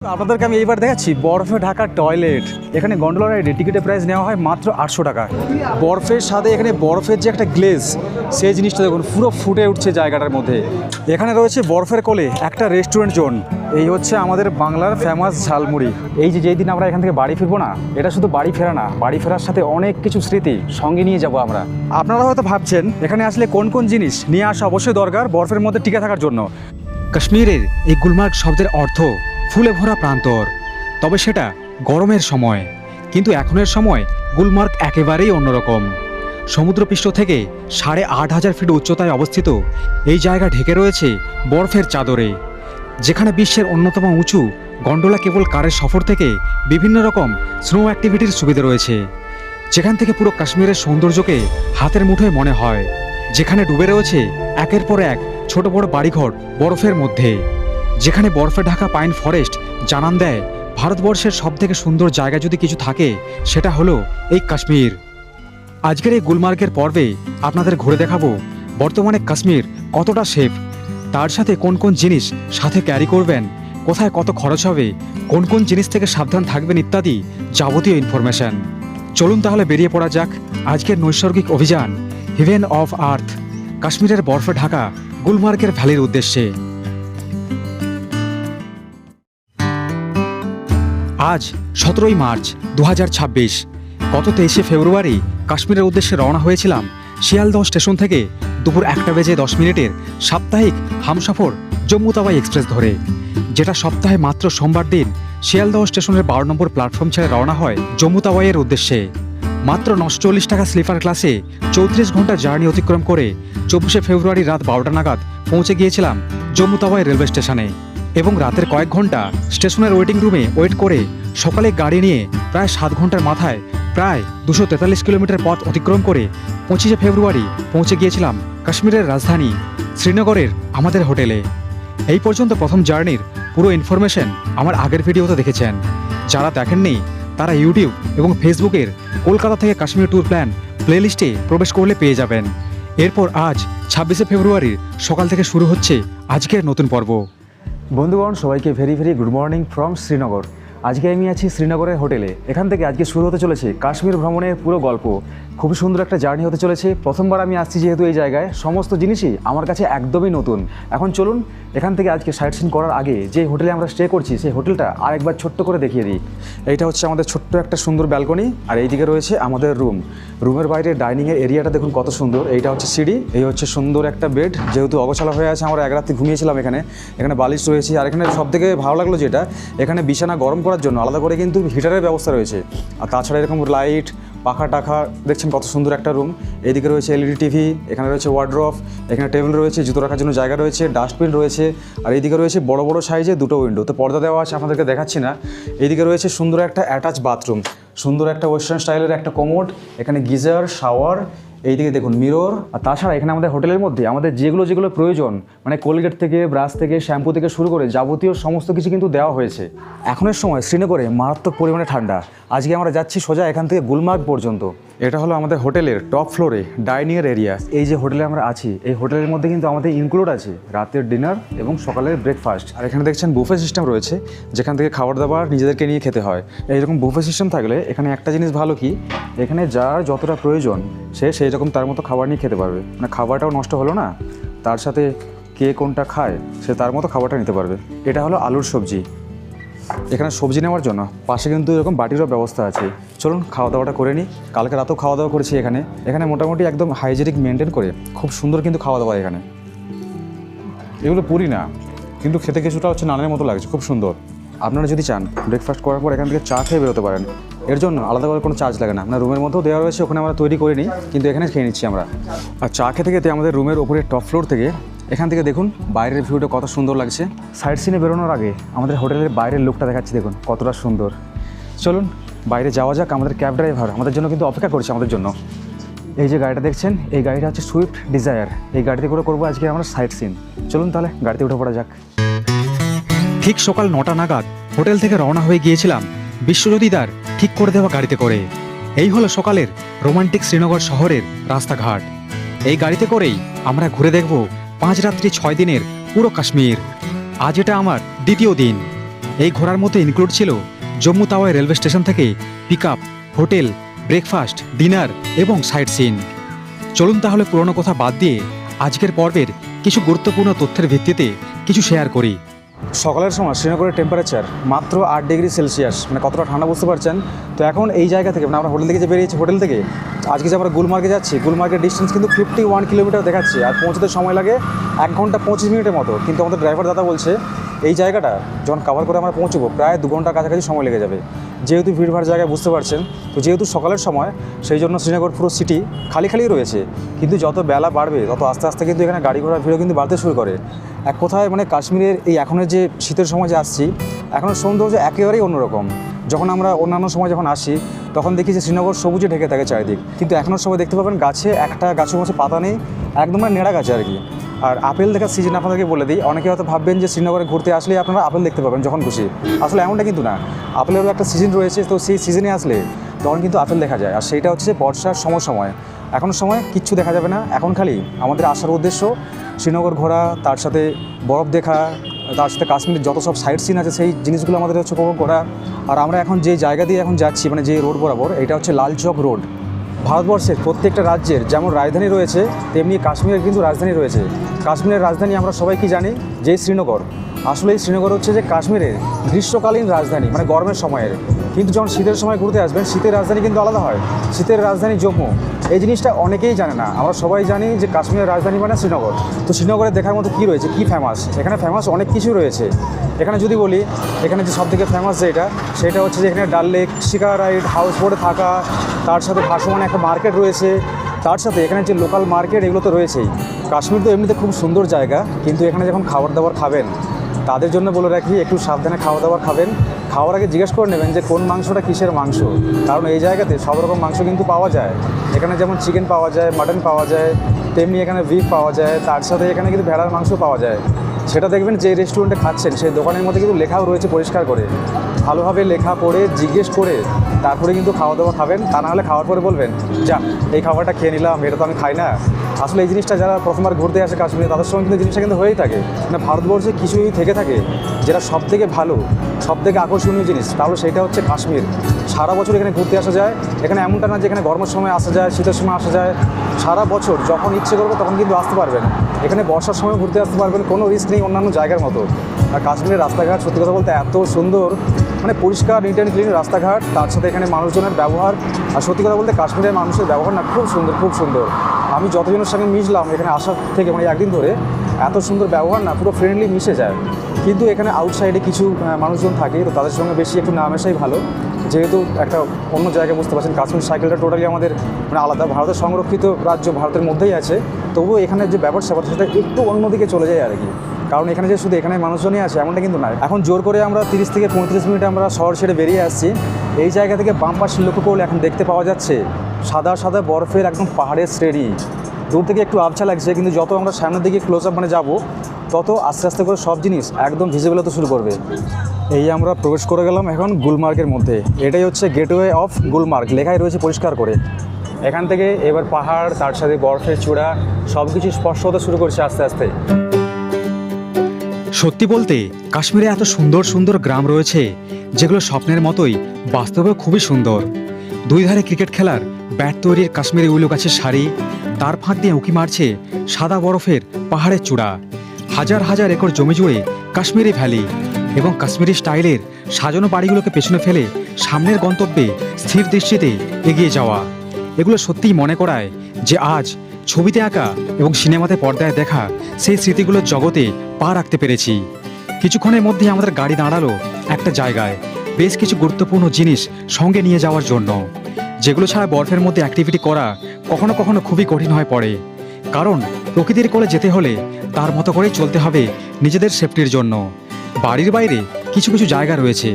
আপনাদেরকে আমি এইবার দেখাচ্ছি বরফে ঢাকা টয়লেট। এখানে গন্ডোলা রাইডে টিকিটের প্রাইস নেওয়া হয় মাত্র 800 টাকা। বরফের সাথে এখানে বরফের যে একটা গ্লেজ, সেই জিনিসটা দেখুন পুরো ফুটে উঠছে জায়গাটার মধ্যে। এখানে রয়েছে বরফের কোলে একটা রেস্টুরেন্ট জোন। এই হচ্ছে আমাদের বাংলার ফেমাস ঝালমুড়ি। এই যে যেই দিন আমরা এখান থেকে বাড়ি ফিরবো না, এটা শুধু বাড়ি ফেরা না, বাড়ি ফেরার সাথে অনেক কিছু স্মৃতি সঙ্গে নিয়ে যাব আমরা। আপনারা হয়তো ভাবছেন এখানে আসলে কোন কোন জিনিস নিয়ে আসা অবশ্যই দরকার বরফের মধ্যে টিকে থাকার জন্য। কাশ্মীরের এই গুলমার্গ শব্দের অর্থ ফুলে ভরা প্রান্তর, তবে সেটা গরমের সময়। কিন্তু এখনের সময় গুলমার্গ একেবারেই অন্যরকম। সমুদ্রপৃষ্ঠ থেকে 8500 ফিট উচ্চতায় অবস্থিত এই জায়গা ঢেকে রয়েছে বরফের চাদরে। যেখানে বিশ্বের অন্যতম উঁচু গন্ডোলা কেবল কারের সফর থেকে বিভিন্ন রকম স্নো অ্যাক্টিভিটির সুবিধা রয়েছে। যেখান থেকে পুরো কাশ্মীরের সৌন্দর্যকে হাতের মুঠোয় মনে হয়। যেখানে ডুবে রয়েছে একের পর এক ছোট বড় বাড়িঘর বরফের মধ্যে। যেখানে বরফে ঢাকা পাইন ফরেস্ট জানান দেয় ভারতবর্ষের সবথেকে সুন্দর জায়গা যদি কিছু থাকে সেটা হলো এই কাশ্মীর। আজকের এই গুলমার্গের পর্বে আপনাদের ঘুরে দেখাবো বর্তমানে কাশ্মীর কতটা সেফ, তার সাথে কোন কোন জিনিস সাথে ক্যারি করবেন, কোথায় কত খরচ হবে, কোন কোন জিনিস থেকে সাবধান থাকবেন ইত্যাদি যাবতীয় ইনফরমেশন। চলুন তাহলে বেরিয়ে পড়া যাক আজকের নৈসর্গিক অভিযান হেভেন অফ আর্থ কাশ্মীরের বরফে ঢাকা গুলমার্গের ভ্যালির উদ্দেশ্যে। আজ 17ই মার্চ 2026। গত 23শে ফেব্রুয়ারি কাশ্মীরের উদ্দেশ্যে রওনা হয়েছিলাম শিয়ালদহ স্টেশন থেকে দুপুর 1:10 সাপ্তাহিক হামসফর জম্মু তাওয়াই এক্সপ্রেস ধরে, যেটা সপ্তাহে মাত্র সোমবার দিন শিয়ালদহ স্টেশনের 12 নম্বর প্ল্যাটফর্ম ছেড়ে রওনা হয় জম্মু তাওয়াইয়ের উদ্দেশ্যে। মাত্র 940 টাকা স্লিপার ক্লাসে 34 ঘন্টা জার্নি অতিক্রম করে 24শে ফেব্রুয়ারি রাত 12টা নাগাদ পৌঁছে গিয়েছিলাম জম্মু তাওয়াই রেলওয়ে স্টেশনে। এবং রাতের কয়েক ঘন্টা স্টেশনের ওয়েটিং রুমে ওয়েট করে সকালে গাড়ি নিয়ে প্রায় 7 ঘন্টার মাথায় প্রায় 243 কিলোমিটার পথ অতিক্রম করে 25শে ফেব্রুয়ারি পৌঁছে গিয়েছিলাম কাশ্মীরের রাজধানী শ্রীনগরের আমাদের হোটেলে। এই পর্যন্ত প্রথম জার্নির পুরো ইনফরমেশন আমার আগের ভিডিওতে দেখেছেন। যারা দেখেননি তারা ইউটিউব এবং ফেসবুকের কলকাতা থেকে কাশ্মীর ট্যুর প্ল্যান প্লেলিস্টে প্রবেশ করলে পেয়ে যাবেন। এরপর আজ 26শে ফেব্রুয়ারির সকাল থেকে শুরু হচ্ছে আজকের নতুন পর্ব। বন্ধুগণ, সবাইকে very very good morning from Srinagar. আজকে আমি আছি শ্রীনগরের হোটেলে। এখান থেকে আজকে শুরু হতে চলেছে কাশ্মীর ভ্রমণের পুরো গল্প। খুব সুন্দর একটা জার্নি হতে চলেছে। প্রথমবার আমি আসছি যেহেতু এই জায়গায়, সমস্ত জিনিসই আমার কাছে একদমই নতুন। এখন চলুন এখান থেকে আজকে সাইট সিন করার আগে যে হোটেলে আমরা স্টে করছি সেই হোটেলটা আরেকবার ছোট্ট করে দেখিয়ে দিই। এইটা হচ্ছে আমাদের ছোট্ট একটা সুন্দর ব্যালকনি, আর এইদিকে রয়েছে আমাদের রুম। রুমের বাইরে ডাইনিংয়ের এরিয়াটা দেখুন কত সুন্দর। এইটা হচ্ছে সিঁড়ি, এই হচ্ছে সুন্দর একটা বেড। যেহেতু অগোছালো হয়ে আছে, আমরা এক রাত্রি ঘুমিয়েছিলাম এখানে। এখানে বালিশ রয়েছে, আর এখানে সবথেকে ভালো লাগলো যেটা, এখানে বিছানা গরম করার জন্য আলাদা করে কিন্তু হিটারের ব্যবস্থা রয়েছে। আর তাছাড়া এরকম লাইট, পাখা টাখা, দেখছেন কত সুন্দর একটা রুম। এইদিকে রয়েছে এলইডি টিভি, এখানে রয়েছে ওয়ার্ড্রপ, এখানে টেবিল রয়েছে, জুতো রাখার জন্য জায়গা রয়েছে, ডাস্টবিন রয়েছে। আর এইদিকে রয়েছে বড় বড় সাইজে দুটো উইন্ডো, তো পর্দা দেওয়া আছে, আপনাদেরকে দেখাচ্ছি না। এইদিকে রয়েছে সুন্দর একটা অ্যাটাচ বাথরুম, সুন্দর একটা ওয়েস্টার্ন স্টাইলের একটা কোমোড, এখানে গিজার, শাওয়ার, এইদিকে দেখুন মিরর। আর তাছাড়া এখানে আমাদের হোটেলের মধ্যে আমাদের যেগুলো প্রয়োজন, মানে কোলগেট থেকে, ব্রাশ থেকে, শ্যাম্পু থেকে শুরু করে যাবতীয় সমস্ত কিছু কিন্তু দেওয়া হয়েছে। এখনের সময় শ্রীনগরে মারাত্মক পরিমাণে ঠান্ডা। আজকে আমরা যাচ্ছি সোজা এখান থেকে গুলমার্গ পর্যন্ত। এটা হলো আমাদের হোটেলের টপ ফ্লোরে ডাইনিংয়ের এরিয়া। এই যে হোটেলে আমরা আছি, এই হোটেলের মধ্যে কিন্তু আমাদের ইনক্লুড আছে রাতের ডিনার এবং সকালের ব্রেকফাস্ট। আর এখানে দেখছেন বুফে সিস্টেম রয়েছে, যেখান থেকে খাবার দাবার নিজেদেরকে নিয়ে খেতে হয়। এইরকম বুফে সিস্টেম থাকলে এখানে একটা জিনিস ভালো কি, এখানে যার যতটা প্রয়োজন সে সেই রকম তার মতো খাবার নিয়ে খেতে পারবে। মানে খাবারটাও নষ্ট হলো না, তার সাথে কে কোনটা খায় সে তার মতো খাবারটা নিতে পারবে। এটা হলো আলুর সবজি। এখানে সবজি নেওয়ার জন্য পাশে কিন্তু এরকম বাটিরও ব্যবস্থা আছে। চলুন খাওয়া দাওয়াটা করে নিই। কালকে রাতেও খাওয়া দাওয়া করেছি এখানে। এখানে মোটামুটি একদম হাইজেনিক মেনটেন করে খুব সুন্দর কিন্তু খাওয়া দাওয়া এখানে। এগুলো পুরি না, কিন্তু খেতে কিছুটা হচ্ছে নানের মতো লাগছে, খুব সুন্দর। আপনারা যদি চান ব্রেকফাস্ট করার পর এখান থেকে চা খেয়ে বেরোতে পারেন, এর জন্য আলাদা করে কোনো চার্জ লাগে না। আপনার রুমের মধ্যেও দেওয়া রয়েছে, ওখানে আমরা তৈরি করে নিই, কিন্তু এখানে খেয়ে নিচ্ছি আমরা। আর চা খেতে খেতে আমাদের রুমের উপরে টপ ফ্লোর থেকে এখান থেকে দেখুন বাইরের ভিউটা কত সুন্দর লাগছে। সাইড সিনে বেরোনোর আগে আমাদের হোটেলের বাইরের লুকটা দেখাচ্ছি, দেখুন কতটা সুন্দর। চলুন বাইরে যাওয়া যাক। আমাদের ক্যাব ড্রাইভার আমাদের জন্য কিন্তু অপেক্ষা করছে আমাদের জন্য। এই যে গাড়িটা দেখছেন, এই গাড়িটা হচ্ছে সুইফট ডিজায়ার। এই গাড়িতে করে করবো আজকে আমরা সাইড সিন। চলুন তাহলে গাড়িতে উঠে পড়া যাক। ঠিক সকাল 9টা নাগাদ হোটেল থেকে রওনা হয়ে গিয়েছিলাম বিশ্বজ্যোতিদার ঠিক করে দেওয়া গাড়িতে করে। এই হলো সকালের রোমান্টিক শ্রীনগর শহরের রাস্তাঘাট। এই গাড়িতে করেই আমরা ঘুরে দেখব 5 রাত্রি 6 দিনের পুরো কাশ্মীর। আজ এটা আমার দ্বিতীয় দিন। এই ঘোরার মধ্যে ইনক্লুড ছিল জম্মু তাওয়াই রেলওয়ে স্টেশন থেকে pick up, hotel, breakfast, dinner এবং সাইট সিন। চলুন তাহলে পুরনো কথা বাদ দিয়ে আজকের পর্বের কিছু গুরুত্বপূর্ণ তথ্যের ভিত্তিতে কিছু শেয়ার করি। সকালের সময় শ্রীনগরের টেম্পারেচার মাত্র 8 ডিগ্রি সেলসিয়াস, মানে কতটা ঠান্ডা বুঝতে পারছেন। তো এখন এই জায়গা থেকে, মানে আমরা হোটেল থেকে যে বেরিয়েছি, হোটেল থেকে আজকে যে আমরা গুলমার্গে যাচ্ছি, গুলমার্গের ডিস্টেন্স কিন্তু 51 কিলোমিটার দেখাচ্ছে, আর পৌঁছতে সময় লাগে 1 ঘন্টা 25 মিনিটের মতো। কিন্তু আমাদের ড্রাইভার দাদা বলছে এই জায়গাটা যখন কভার করে আমরা পৌঁছবো প্রায় 2 ঘন্টার কাছাকাছি সময় লেগে যাবে। যেহেতু ভিড়ভাড় জায়গায় বুঝতে পারছেন, তো যেহেতু সকালের সময় সেই জন্য শ্রীনগর পুরো সিটি খালি খালি রয়েছে। কিন্তু যত বেলা বাড়বে তত আস্তে আস্তে কিন্তু এখানে গাড়ি ঘোড়ার ভিড়ও কিন্তু বাড়তে শুরু করে। এক কথায় মানে কাশ্মীরের এই এখনের যে শীতের সময় যে আসছি, এখনের সৌন্দর্য একেবারেই অন্যরকম। যখন আমরা অন্যান্য সময় যখন আসি তখন দেখি যে শ্রীনগর সবুজে ঢেকে থাকে চারিদিক, কিন্তু এখনের সময় দেখতে পাবেন গাছে একটা গাছের মধ্যে পাতা নেই, একদম মানে নেড়া গাছে আর কি। আর আপেল দেখার সিজন আপনাদেরকে বলে দিই, অনেকে হয়তো ভাববেন যে শ্রীনগরে ঘুরতে আসলে আপনারা আপেল দেখতে পাবেন যখন খুশি, আসলে এমনটা কিন্তু না। আপেলেরও একটা সিজন রয়েছে, তো সেই সিজনে আসলে তখন কিন্তু আপেল দেখা যায়, আর সেইটা হচ্ছে বর্ষার সময়। এখন সময় কিচ্ছু দেখা যাবে না, এখন খালি আমাদের আসার উদ্দেশ্য শ্রীনগর ঘোরা, তার সাথে বরফ দেখা, তার সাথে কাশ্মীরের যত সব সাইট সিন আছে সেই জিনিসগুলো আমাদের হচ্ছে উপভোগ করা। আর আমরা এখন যে জায়গা দিয়ে এখন যাচ্ছি, মানে যে রোড বরাবর, এটা হচ্ছে লাল চক রোড। ভারতবর্ষের প্রত্যেকটা রাজ্যের যেমন রাজধানী রয়েছে, তেমনি কাশ্মীরের কিন্তু রাজধানী রয়েছে। কাশ্মীরের রাজধানী আমরা সবাই কি জানি যে শ্রীনগর। আসলে এই শ্রীনগর হচ্ছে যে কাশ্মীরের গ্রীষ্মকালীন রাজধানী, মানে গরমের সময়ের। কিন্তু যখন শীতের সময় ঘুরতে আসবেন, শীতের রাজধানী কিন্তু আলাদা হয়। শীতের রাজধানী জম্মু, এই জিনিসটা অনেকেই জানে না। আমরা সবাই জানি যে কাশ্মীরের রাজধানী মানে শ্রীনগর। তো শ্রীনগরে দেখার মতো কী রয়েছে, কী ফেমাস? এখানে ফেমাস অনেক কিছু রয়েছে। এখানে যদি বলি, এখানে যে সবথেকে ফেমাস সেটা হচ্ছে যে এখানে ডাল লেক, শিকার রাইড, হাউস বোটে থাকা, তার সাথে ভাসমান একটা মার্কেট রয়েছে, তার সাথে এখানে যে লোকাল মার্কেট, এগুলো তো রয়েছেই। কাশ্মীর তো এমনিতে খুব সুন্দর জায়গা, কিন্তু এখানে যখন খাবার দাবার খাবেন তাদের জন্য বলে রাখি একটু সাবধানে খাওয়া দাবার খাবেন। খাওয়ার আগে জিজ্ঞেস করে নেবেন যে কোন মাংসটা কিসের মাংস, কারণ এই জায়গাতে সব রকম মাংস কিন্তু পাওয়া যায়। এখানে যেমন চিকেন পাওয়া যায়, মাটন পাওয়া যায়, তেমনি এখানে বিফ পাওয়া যায়, তার সাথে এখানে কিন্তু ভেড়ার মাংস পাওয়া যায়। সেটা দেখবেন যে রেস্টুরেন্টে খাচ্ছেন সেই দোকানের মধ্যে কিন্তু লেখাও রয়েছে পরিষ্কার করে, ভালোভাবে লেখা পড়ে জিজ্ঞেস করে তারপরে কিন্তু খাওয়া দাওয়া খাবেন। তা না হলে খাওয়ার পরে বলবেন যা এই খাবারটা খেয়ে নিলাম, এটা তো আমি খাই না। আসলে এই জিনিসটা যারা প্রথমবার ঘুরতে আসে কাশ্মীরে, তাদের সঙ্গে কিন্তু জিনিসটা কিন্তু হয়েই থাকে। মানে ভারতবর্ষে কিছুই থেকে থাকে যেটা সবথেকে ভালো, সবথেকে আকর্ষণীয় জিনিস, তাহলে সেটা হচ্ছে কাশ্মীর। সারা বছর এখানে ঘুরতে আসা যায়। এখানে এমনটা না যে এখানে গরমের সময় আসা যায়, শীতের সময় আসা যায়। সারা বছর যখন ইচ্ছে করবে তখন কিন্তু আসতে পারবেন। এখানে বর্ষার সময় ঘুরতে আসতে পারবেন, কোনো রিস্ক নেই অন্যান্য জায়গার মতো। আর কাশ্মীরের রাস্তাঘাট সত্যি কথা বলতে এত সুন্দর, মানে পরিষ্কার, নিট অ্যান্ড ক্লিন রাস্তাঘাট, তার সাথে এখানে মানুষজনের ব্যবহার। আর সত্যি কথা বলতে কাশ্মীরের মানুষের ব্যবহার না খুব সুন্দর, খুব সুন্দর। আমি যতজনের সঙ্গে মিশলাম এখানে আসার থেকে, মানে একদিন ধরে, এত সুন্দর ব্যবহার না, পুরো ফ্রেন্ডলি মিশে যায়। কিন্তু এখানে আউটসাইডে কিছু মানুষজন থাকে, তো তাদের সঙ্গে বেশি একটু না মেশাই ভালো। যেহেতু একটা অন্য জায়গায় বুঝতে পারছেন, কাশ্মীর সাইকেলটা টোটালি আমাদের মানে আলাদা, ভারতের সংরক্ষিত রাজ্য, ভারতের মধ্যেই আছে। তবুও এখানে যে ব্যাপার স্যাপার সেটা একটু অন্যদিকে চলে যায় আর কি। কারণ এখানে যে শুধু এখানে মানুষজনই আছে এমনটা কিন্তু নয়। এখন জোর করে আমরা 30 থেকে 35 মিনিট আমরা শহর ছেড়ে বেরিয়ে আসছি। এই জায়গা থেকে বাম পাশে লক্ষ্য করলে এখন দেখতে পাওয়া যাচ্ছে সাদা সাদা বরফের একদম পাহাড়ের শ্রেণী। দূর থেকে একটু আবছা লাগছে, কিন্তু যত আমরা সামনের দিকে ক্লোজ আপ মানে যাবো, তত আস্তে আস্তে করে সব জিনিস একদম ভিজিবল হতে শুরু করবে। এই আমরা প্রবেশ করে গেলাম এখন গুলমার্গের মধ্যে। এটাই হচ্ছে গেটওয়ে অফ গুলমার্গ, লেখাই রয়েছে পরিষ্কার করে। এখান থেকে এবার পাহাড়, তার সাথে বরফের চূড়া, সব কিছু স্পর্শ হতে শুরু করছে আস্তে আস্তে। সত্যি বলতে কাশ্মীরে এত সুন্দর সুন্দর গ্রাম রয়েছে যেগুলো স্বপ্নের মতোই, বাস্তবেও খুবই সুন্দর। দুই ধারে ক্রিকেট খেলার ব্যাট তৈরির কাশ্মীরি উইলো গাছের সারি, তার ফাঁক দিয়ে উঁকি মারছে সাদা বরফের পাহাড়ের চূড়া। হাজার হাজার একর জমি জুড়ে কাশ্মীরি ভ্যালি এবং কাশ্মীরি স্টাইলের সাজানো বাড়িগুলোকে পেছনে ফেলে সামনের গন্তব্যে স্থির দৃষ্টিতে এগিয়ে যাওয়া। এগুলো সত্যিই মনে করায় যে আজ ছবিতে আঁকা এবং সিনেমাতে পর্দায় দেখা সেই স্মৃতিগুলোর জগতে পা রাখতে পেরেছি। কিছুক্ষণের মধ্যেই আমাদের গাড়ি দাঁড়ালো একটা জায়গায়, বেশ কিছু গুরুত্বপূর্ণ জিনিস সঙ্গে নিয়ে যাওয়ার জন্য, যেগুলো ছাড়া বরফের মধ্যে অ্যাক্টিভিটি করা কখনো কখনো খুবই কঠিন হয়ে পড়ে। কারণ প্রকৃতির কোলে যেতে হলে তার মতো করেই চলতে হবে নিজেদের সেফটির জন্য। বাড়ির বাইরে কিছু কিছু জায়গা রয়েছে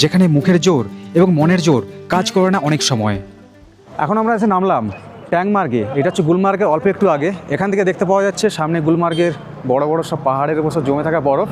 যেখানে মুখের জোর এবং মনের জোর কাজ করে না অনেক সময়। এখন আমরা এসে নামলাম ট্যাংমার্গে। এটা হচ্ছে গুলমার্গের অল্প একটু আগে। এখান থেকে দেখতে পাওয়া যাচ্ছে সামনে গুলমার্গের বড় বড় সব পাহাড়ের উপর সব জমে থাকা বরফ।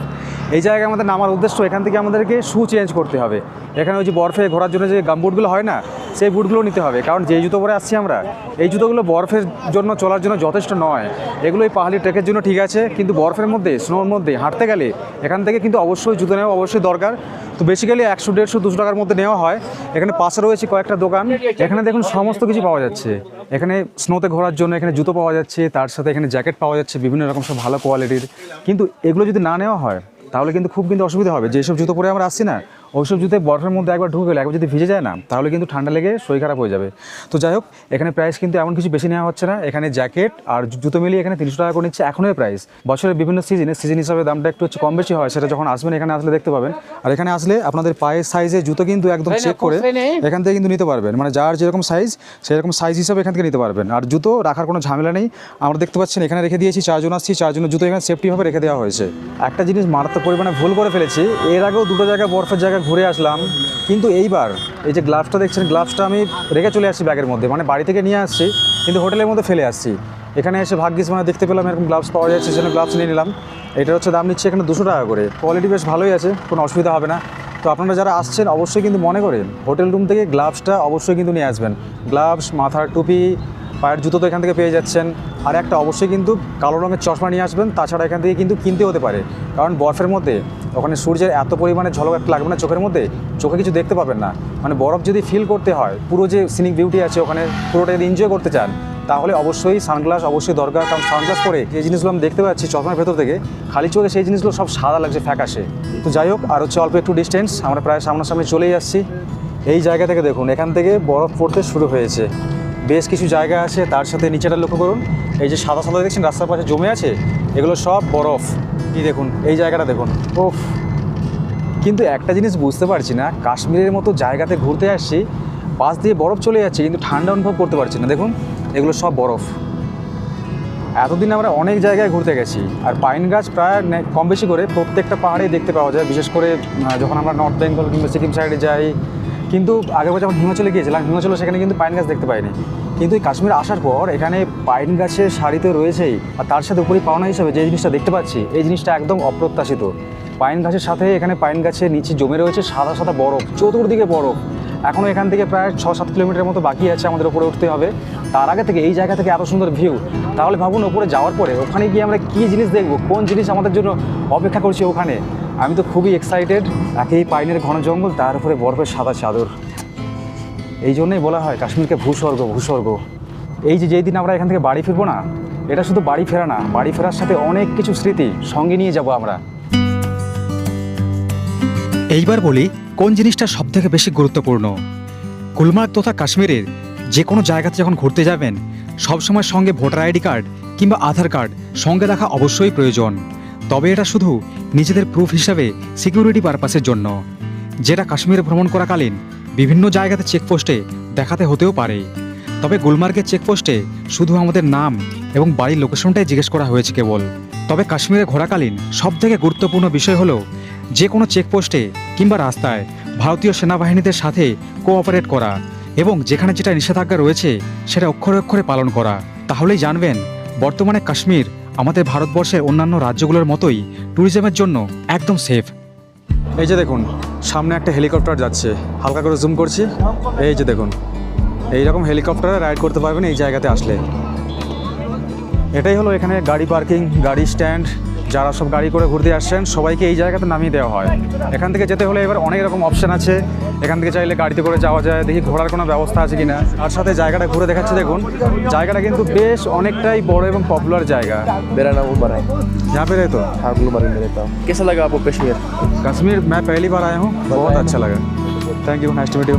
এই জায়গায় আমাদের নামার উদ্দেশ্য, এখান থেকে আমাদেরকে শু চেঞ্জ করতে হবে। এখানে ওই যে বরফে ঘোরার জন্য যে গামবুটগুলো হয় না, সেই বুটগুলো নিতে হবে, কারণ যেই জুতো পরে আসছি আমরা এই জুতোগুলো বরফের জন্য চলার জন্য যথেষ্ট নয়। এগুলো এই পাহাড়ি ট্রেকের জন্য ঠিক আছে, কিন্তু বরফের মধ্যে স্নোর মধ্যে হাঁটতে গেলে এখান থেকে কিন্তু অবশ্যই জুতো নেওয়া অবশ্যই দরকার। তো বেসিক্যালি 100, 150, 200 টাকার মধ্যে নেওয়া হয়। এখানে পাশে রয়েছে কয়েকটা দোকান, এখানে দেখুন সমস্ত কিছু পাওয়া যাচ্ছে। এখানে স্নোতে ঘোরার জন্য এখানে জুতো পাওয়া যাচ্ছে, তার সাথে এখানে জ্যাকেট পাওয়া যাচ্ছে বিভিন্ন রকম সব ভালো কোয়ালিটির। কিন্তু এগুলো যদি না নেওয়া হয় তাহলে কিন্তু খুব অসুবিধা হবে। যেসব জুতো পরে আমরা আসছি না ওইসব জুতো বরফের মধ্যে একবার ঢুকে গেলে একবার যদি ভিজে যায় না তাহলে কিন্তু ঠান্ডা লেগে শরীর খারাপ হয়ে যাবে। তো যাই হোক, এখানে প্রাইস কিন্তু এমন কিছু বেশি নেওয়া হচ্ছে না। এখানে জ্যাকেট আর জুতো মিলিয়ে এখানে 300 টাকা করে নিচ্ছে এখনই প্রাইস। বছরের বিভিন্ন সিজন হিসাবে দামটা একটু কম বেশি হয়, সেটা যখন আসবেন এখানে আসলে দেখতে পাবেন। আর এখানে আসলে আপনাদের পায়ের সাইজে জুতো কিন্তু একদম চেক করে এখান থেকে কিন্তু নিতে পারবেন, মানে যার যেরকম সাইজ সেরকম সাইজ হিসাবে এখান থেকে নিতে পারবেন। আর জুতো রাখার কোনো ঝামেলা নেই। আমরা দেখতে পাচ্ছেন এখানে রেখে দিয়েছি, 4 জন আসছি, 4 জনের জুতো এখানে সেফটিভাবে রেখে দেওয়া হয়েছে। একটা জিনিস মারাত্মক পরিমাণে ভুল করে ফেলেছি, এর আগেও 2টো জায়গায় বরফের জায়গায় ঘুরে আসলাম, কিন্তু এইবার এই যে গ্লাভসটা দেখছেন, গ্লাভসটা আমি রেখে চলে আসছি ব্যাগের মধ্যে, মানে বাড়ি থেকে নিয়ে আসছি কিন্তু হোটেলের মধ্যে ফেলে আসছি। এখানে এসে ভাগ্যিস মানে দেখতে পেলাম এরকম গ্লাভস পাওয়া যাচ্ছে, সেজন্য গ্লাভস নিয়ে নিলাম। এটা হচ্ছে দাম নিচ্ছে এখানে 200 টাকা করে। কোয়ালিটি বেশ ভালোই আছে, কোনো অসুবিধা হবে না। তো আপনারা যারা আসছেন অবশ্যই কিন্তু মনে করেন হোটেল রুম থেকে গ্লাভসটা অবশ্যই কিন্তু নিয়ে আসবেন। গ্লাভস, মাথার টুপি, পায়ের জুতো তো এখান থেকে পেয়ে যাচ্ছেন। আর একটা অবশ্যই কিন্তু কালো রঙের চশমা নিয়ে আসবেন, তাছাড়া এখান থেকে কিন্তু কিনতে হতে পারে, কারণ বরফের মধ্যে ওখানে সূর্যের এত পরিমাণে ঝলক একটা লাগবে না চোখের মধ্যে, চোখে কিছু দেখতে পাবেন না। মানে বরফ যদি ফিল করতে হয়, পুরো যে সিনিক বিউটি আছে ওখানে পুরোটা যদি এনজয় করতে চান তাহলে অবশ্যই সানগ্লাস অবশ্যই দরকার। কারণ সানগ্লাস পরে যে জিনিসগুলো আমি দেখতে পাচ্ছি চশমার ভেতর থেকে খালি চোখে সেই জিনিসগুলো সব সাদা লাগছে, ফ্যাকাশে। তো যাই হোক, আর হচ্ছে অল্প একটু ডিস্টেন্স, আমরা প্রায় সামনাসামনি চলেই আসছি। এই জায়গা থেকে দেখুন এখান থেকে বরফ পড়তে শুরু হয়েছে, বেশ কিছু জায়গা আছে। তার সাথে নিচেটা লক্ষ্য করুন, এই যে সাদা সাদা দেখছেন রাস্তার পাশে জমে আছে, এগুলো সব বরফ। কি দেখুন এই জায়গাটা দেখুন, ওফ। কিন্তু একটা জিনিস বুঝতে পারছি না, কাশ্মীরের মতো জায়গাতে ঘুরতে আসছি, পাশ দিয়ে বরফ চলে যাচ্ছে কিন্তু ঠান্ডা অনুভব করতে পারছি না। দেখুন এগুলো সব বরফ। এতদিন আমরা অনেক জায়গায় ঘুরতে গেছি, আর পাইন গাছ প্রায় কম বেশি করে প্রত্যেকটা পাহাড়েই দেখতে পাওয়া যায়, বিশেষ করে যখন আমরা নর্থ বেঙ্গল কিংবা সিকিম সাইডে যাই। কিন্তু আগের বছর যখন হিমাচলে গিয়েছিলাম, হিমাচলে সেখানে কিন্তু পাইন গাছ দেখতে পাইনি। কিন্তু এই কাশ্মীর আসার পর এখানে পাইন গাছের সারিতে রয়েছেই, আর তার সাথে উপরে পাওনা হিসাবে যে জিনিসটা দেখতে পাচ্ছি এই জিনিসটা একদম অপ্রত্যাশিত। পাইন গাছের সাথে এখানে পাইন গাছের নিচে জমে রয়েছে সাদা সাদা বরফ, চতুর্দিকে বরফ। এখনও এখান থেকে প্রায় 6-7 কিলোমিটার মতো বাকি আছে আমাদের উপরে উঠতে হবে। তার আগে থেকে এই জায়গা থেকে এত সুন্দর ভিউ, তাহলে ভাবুন ওপরে যাওয়ার পরে ওখানে গিয়ে আমরা কী জিনিস দেখবো, কোন জিনিস আমাদের জন্য অপেক্ষা করছে ওখানে। আমি তো খুবই এক্সাইটেড। একেই পাইনের ঘন জঙ্গল, তার উপরে বরফের সাদা চাদর। এই জন্যই বলা হয় কাশ্মীরকে ভূস্বর্গ, ভূস্বর্গ। এই যে যেই দিন আমরা এখান থেকে বাড়ি ফিরবো না, এটা শুধু বাড়ি ফেরা না, বাড়ি ফেরার সাথে অনেক কিছু স্মৃতি সঙ্গে নিয়ে যাব আমরা। এইবার বলি কোন জিনিসটা সবথেকে বেশি গুরুত্বপূর্ণ। গুলমার্গ তথা কাশ্মীরের যে কোনো জায়গাতে যখন ঘুরতে যাবেন সবসময় সঙ্গে ভোটার আইডি কার্ড কিংবা আধার কার্ড সঙ্গে রাখা অবশ্যই প্রয়োজন। তবে এটা শুধু নিজেদের প্রুফ হিসাবে সিকিউরিটি পারপাসের জন্য, যেটা কাশ্মীরে ভ্রমণ করাকালীন বিভিন্ন জায়গাতে চেকপোস্টে দেখাতে হতেও পারে। তবে গুলমার্গের চেকপোস্টে শুধু আমাদের নাম এবং বাড়ির লোকেশনটাই জিজ্ঞেস করা হয়েছে কেবল। তবে কাশ্মীরে ঘোরাকালীন সবথেকে গুরুত্বপূর্ণ বিষয় হলো যে কোনো চেকপোস্টে কিংবা রাস্তায় ভারতীয় সেনাবাহিনীদের সাথে কোঅপারেট করা এবং যেখানে যেটা নিষেধাজ্ঞা রয়েছে সেটা অক্ষরে অক্ষরে পালন করা। তাহলেই জানবেন বর্তমানে কাশ্মীর আমাদের ভারতবর্ষের অন্যান্য রাজ্যগুলোর মতোই ট্যুরিজমের জন্য একদম সেফ। এই যে দেখুন সামনে একটা হেলিকপ্টার যাচ্ছে, হালকা করে জুম করছি। এই যে দেখুন এইরকম হেলিকপ্টারে রাইড করতে পারবেন এই জায়গাতে আসলে। এটাই হলো এখানে গাড়ি পার্কিং, গাড়ি স্ট্যান্ড। যারা সব গাড়ি করে ঘুরতে আসছেন সবাইকে এই জায়গাতে নামিয়ে দেওয়া হয়। এখান থেকে যেতে হলে এবার অনেক রকম অপশান আছে। এখান থেকে চাইলে গাড়িতে করে যাওয়া যায়, দেখি ঘোরার কোনো ব্যবস্থা আছে কিনা। তার সাথে জায়গাটা ঘুরে দেখাচ্ছে দেখুন, জায়গাটা কিন্তু বেশ অনেকটাই বড় এবং পপুলার জায়গা। मेरा नाम उमर है। यहाँ पे रहते हो? हाँ गुलमर्ग में रहता हूँ। कैसा लगा आपको कश्मीर? কাশ্মীর मैं पहली बार आया हूँ, बहुत अच्छा लगा। Thank you, nice to meet you.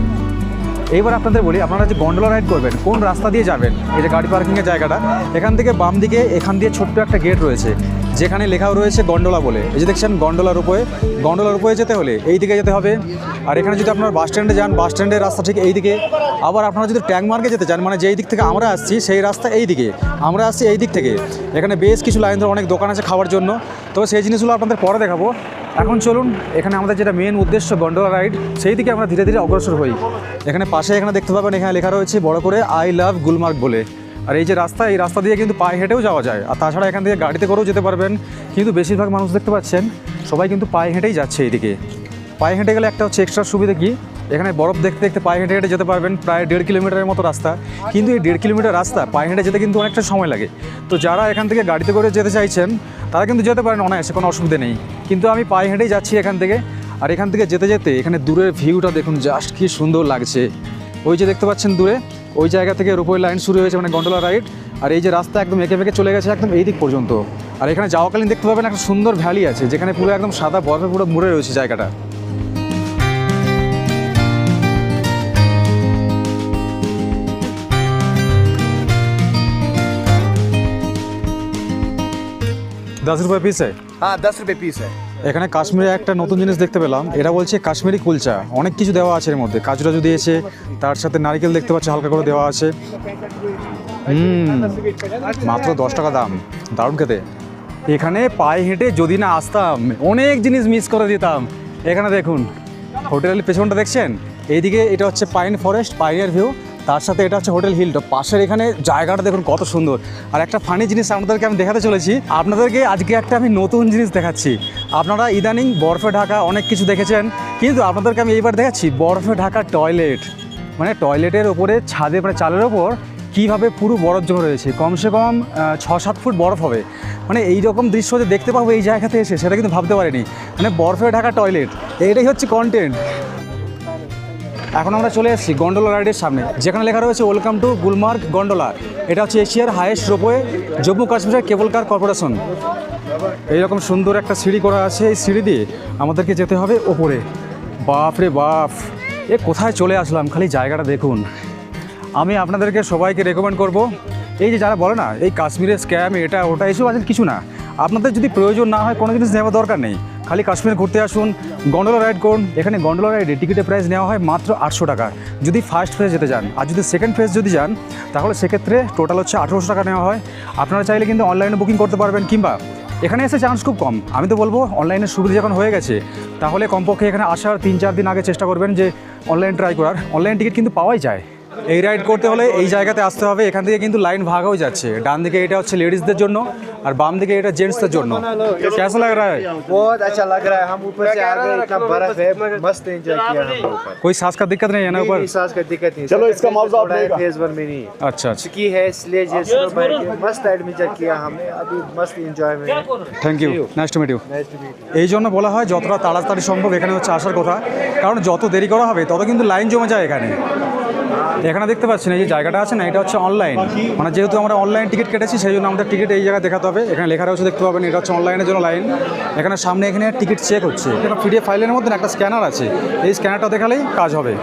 এইবার আপনাদের বলি, আপনারা যে গন্ডোলা রাইড করবেন কোন রাস্তা দিয়ে যাবেন। এই যে গাড়ি পার্কিংয়ের জায়গাটা, এখান থেকে বাম দিকে এখান দিয়ে ছোট্ট একটা গেট রয়েছে যেখানে লেখাও রয়েছে গন্ডোলা বলে। এই যে দেখছেন গন্ডোলার উপরে যেতে হলে এই দিকে যেতে হবে। আর এখানে যদি আপনারা বাস স্ট্যান্ডে যান, বাস স্ট্যান্ডের রাস্তা ঠিক এই দিকে। আবার আপনারা যদি ট্যাংমার্গে যেতে চান, মানে যেই দিক থেকে আমরা আসছি সেই রাস্তা এই দিকে, আমরা আসছি এই দিক থেকে। এখানে বেশ কিছু লাইন ধরে অনেক দোকান আছে খাওয়ার জন্য, তবে সেই জিনিসগুলো আপনাদের পরে দেখাবো। এখন চলুন, এখানে আমাদের যেটা মেন উদ্দেশ্য গন্ডোলা রাইড, সেই দিকে আমরা ধীরে ধীরে অগ্রসর হই। এখানে পাশে এখানে দেখতে পাবেন, এখানে লেখা রয়েছে বড় করে আই লাভ গুলমার্গ বলে। আর এই যে রাস্তা, এই রাস্তা দিয়ে কিন্তু পায়ে হেঁটেও যাওয়া যায়, আর তাছাড়া এখান থেকে গাড়িতে করেও যেতে পারবেন। কিন্তু বেশিরভাগ মানুষ দেখতে পাচ্ছেন সবাই কিন্তু পায়ে হেঁটেই যাচ্ছে এইদিকে। পায়ে হেঁটে গেলে একটা হচ্ছে এক্সট্রা সুবিধা কি, এখানে বরফ দেখতে দেখতে পায়ে হেঁটে হেঁটে যেতে পারবেন, প্রায় 1.5 কিলোমিটারের মতো রাস্তা। কিন্তু এই 1.5 কিলোমিটার রাস্তা পায়ে হেঁটে যেতে কিন্তু অনেকটা সময় লাগে। তো যারা এখান থেকে গাড়িতে করে যেতে চাইছেন তারা কিন্তু যেতে পারেন অনায়াসে, কোনো অসুবিধা নেই। কিন্তু আমি পায়ে হেঁটেই যাচ্ছি এখান থেকে। আর এখান থেকে যেতে যেতে এখানে দূরের ভিউটা দেখুন, জাস্ট কি সুন্দর লাগছে। ওই যে দেখতে পাচ্ছেন দূরে, ওই জায়গা থেকে রূপোর লাইন শুরু হয়েছে, মানে গন্ডোলা রাইড। আর এই যে রাস্তা একদম এঁকে বেঁকে চলে গেছে একদম এই দিক পর্যন্ত। আর এখানে যাওয়াকালীন দেখতে পাবেন একটা সুন্দর ভ্যালি আছে, যেখানে পুরো একদম সাদা বরফে পুরো মুড়ে রয়েছে জায়গাটা। ₹10 পিস हाँ 10 रुपये पीस है। এখানে কাশ্মীরে একটা নতুন জিনিস দেখতে পেলাম, এটা বলছে কাশ্মীরি কুলচা। অনেক কিছু দেওয়া আছে এর মধ্যে, কাজু টাজু দিয়েছে, তার সাথে নারকেল দেখতে পাচ্ছি হালকা করে দেওয়া আছে। মাত্র $10 দাম, দারুণ খেতে। এখানে পায়ে হেঁটে যদি না আসতাম অনেক জিনিস মিস করে দিতাম। এখানে দেখুন হোটেলের পেছনটা দেখছেন, এইদিকে এটা হচ্ছে পাইন ফরেস্ট, পাইনিয়ার ভিউ, তার সাথে এটা হচ্ছে হোটেল হিলটপ। পাশের এখানে জায়গাটা দেখুন কত সুন্দর। আর একটা ফানি জিনিস আপনাদেরকে আমি দেখাতে চলেছি, আপনাদেরকে আজকে একটা আমি নতুন জিনিস দেখাচ্ছি। আপনারা ইদানিং বরফে ঢাকা অনেক কিছু দেখেছেন, কিন্তু আপনাদেরকে আমি এইবার দেখাচ্ছি বরফে ঢাকা টয়লেট। মানে টয়লেটের ওপরে ছাদে, মানে চালের ওপর কীভাবে পুরো বরফ জমে রয়েছে। কমসে কম 6-7 ফুট বরফ হবে। মানে এই রকম দৃশ্য যে দেখতে পাবো এই জায়গাতে এসে, সেটা কিন্তু ভাবতে পারিনি। মানে বরফে ঢাকা টয়লেট, এইটাই হচ্ছে কন্টেন্ট। এখন আমরা চলে এসেছি গন্ডোলা রাইডের সামনে, যেখানে লেখা রয়েছে ওয়েলকাম টু গুলমার্গ গন্ডোলা। এটা হচ্ছে এশিয়ার হাইয়েস্ট রোপওয়ে, জম্মু কাশ্মীরের কেবল কার কর্পোরেশন। এইরকম সুন্দর একটা সিঁড়ি করা আছে, এই সিঁড়ি দিয়ে আমাদেরকে যেতে হবে ওপরে। বাপ রে বাপ, এ কোথায় চলে আসলাম, খালি জায়গাটা দেখুন। আমি আপনাদেরকে সবাইকে রেকমেন্ড করব, এই যে যারা বলে না এই কাশ্মীরের স্ক্যাম এটা ওটা, এসব আসলে কিছু না। আপনাদের যদি প্রয়োজন না হয় কোনো জিনিস নেওয়ার দরকার নেই, খালি কাশ্মীর ঘুরতে আসুন, গন্ডোলা রাইড করুন। এখানে গন্ডোলা রাইডে টিকিটের প্রাইস নেওয়া হয় মাত্র $800 যদি ফার্স্ট ফেজ যেতে যান। আর যদি সেকেন্ড ফেজ যদি যান তাহলে সেক্ষেত্রে টোটাল হচ্ছে $1800 নেওয়া হয়। আপনারা চাইলে কিন্তু অনলাইনে বুকিং করতে পারবেন, কিংবা এখানে এসে চান্স খুব কম। আমি তো বলবো অনলাইনের সুবিধা যখন হয়ে গেছে, তাহলে কমপক্ষে এখানে আসার 3-4 দিন আগে চেষ্টা করবেন যে অনলাইন ট্রাই করার। অনলাইন টিকিট কিন্তু পাওয়াই যায়। এই রাইড করতে হলে এই জায়গাতে আসতে হবে। এখান থেকে কিন্তু লাইন ভাগ হয়ে যাচ্ছে, ডান দিকে এটা হচ্ছে লেডিসদের জন্য আর বাম দিকে এটা জেন্টসদের জন্য। কেমন লাগ রা है? बहुत अच्छा लग रहा है। हम ऊपर से आ गए, इतना बर्फ है, मस्त एंजॉय किया हम ऊपर। कोई सांस का दिक्कत नहीं है ना ऊपर? नहीं, सांस का दिक्कत नहीं। चलो, इसका मुआवजा आप लेगा। फेज 1 में नहीं है। अच्छा अच्छा, की है इसलिए जैसे मस्त एडवेंचर किया हमने, अभी मस्त एंजॉय में है। Thank you, nice to meet you. Nice to meet এই জন্য বলা হয় যতটা তাড়াতাড়ি সম্ভব এখানে হচ্ছে আসার কথা, কারণ যত দেরি করা হবে তত কিন্তু লাইন জমে যায় এখানে। এখানে দেখতে পাচ্ছেন এই যে জায়গাটা আছে না, এটা হচ্ছে অনলাইন। মানে যেহেতু আমরা অনলাইন টিকিট কেটেছি, সেই জন্য আমাদের টিকিট এই জায়গায় দেখাতে হবে। এখানে লেখা রয়েছে, দেখতে পাবেন, এটা হচ্ছে অনলাইনের জন্য লাইন। এখানে সামনে এখানে টিকিট চেক হচ্ছে। এটা পিডিএফ ফাইলের মধ্যে একটা স্ক্যানার আছে, এই স্ক্যানারটা দেখালেই কাজ হবে।